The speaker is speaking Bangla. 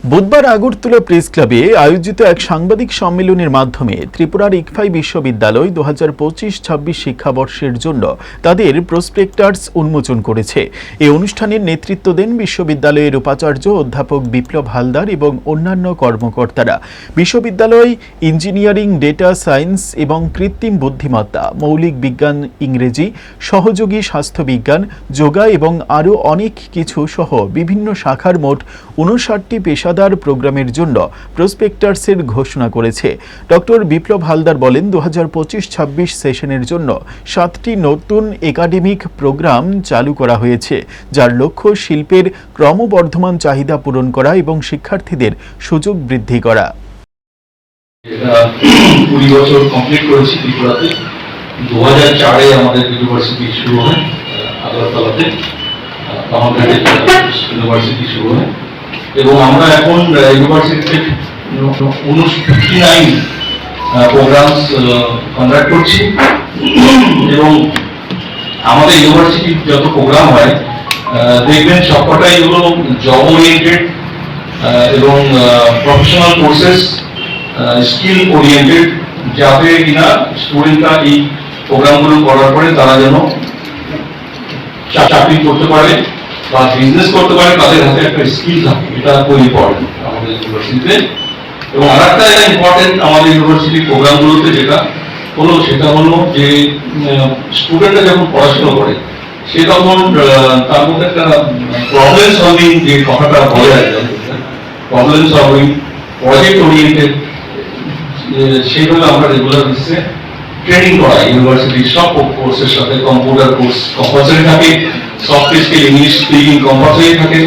বুধবার আগরতলা প্রেস ক্লাবে আয়োজিত এক সাংবাদিক সম্মেলনের মাধ্যমে ত্রিপুরার ইকফাই বিশ্ববিদ্যালয় 2025-26 শিক্ষাবর্ষের জন্য তাদের প্রসপেক্টাস উন্মোচন করেছে। এই অনুষ্ঠানের নেতৃত্ব দেন বিশ্ববিদ্যালয়ের উপাচার্য অধ্যাপক বিপ্লব হালদার এবং অন্যান্য কর্মকর্তারা। বিশ্ববিদ্যালয় ইঞ্জিনিয়ারিং, ডেটা সায়েন্স এবং কৃত্রিম বুদ্ধিমত্তা, মৌলিক বিজ্ঞান, ইংরেজি, সহযোগী স্বাস্থ্যবিজ্ঞান, যোগা এবং আরও অনেক কিছু সহ বিভিন্ন শাখার মোট 59টি পেশাদার প্রোগ্রামের জন্য প্রসপেক্টাসের ঘোষণা করেছে। ডক্টর বিপ্লব হালদার বলেন, 2025-26 সেশনের জন্য 7টি নতুন একাডেমিক প্রোগ্রাম চালু করা হয়েছে, যার লক্ষ্য শিল্পের ক্রমবর্ধমান চাহিদা পূরণ করা এবং শিক্ষার্থীদের সুযোগ বৃদ্ধি করা। 20 বছর কমপ্লিট করেছি ত্রিপুরাতে। 2004-এ আমাদের ইউনিভার্সিটি শুরু হয় আগরতলাতে, ইউনিভার্সিটি শুরু হয় এবং আমরা এখন ইউনিভার্সিটিতে 59 প্রোগ্রামস কন্ডাক্ট করছি এবং আমাদের ইউনিভার্সিটির যত প্রোগ্রাম হয় দেখবেন সবকটাই হলো জব ওরিয়েন্টেড এবং প্রফেশনাল কোর্সেস, স্কিল ওরিয়েন্টেড, যাতে কিনা স্টুডেন্টরা এই প্রোগ্রামগুলো করার পরে তারা যেন চাকরি করতে পারে বা বিজনেস করতে পারে, তাদের হাতে একটা স্কিল থাকে। এটা খুব ইম্পর্টেন্ট আমাদের ইউনিভার্সিটিতে। এবং আর একটা ইম্পর্টেন্ট আমাদের ইউনিভার্সিটির প্রোগ্রামগুলোতে যেটা হলো সেটা হলো যে স্টুডেন্টরা যখন পড়াশোনা করে সে তখন তার মধ্যে একটা প্রবলেম সলভিং যে কথাটা বলে আর কি, প্রবলেম সলভিং, প্রজেক্ট ওরিয়েন্টেড, সেগুলো আমরা রেগুলার বেসিসে ট্রেনিং করাই। ইউনিভার্সিটির সব কোর্সের সাথে কম্পিউটার কোর্স কম্পালসারি থাকে, soft skill, English speaking compulsory থাকে।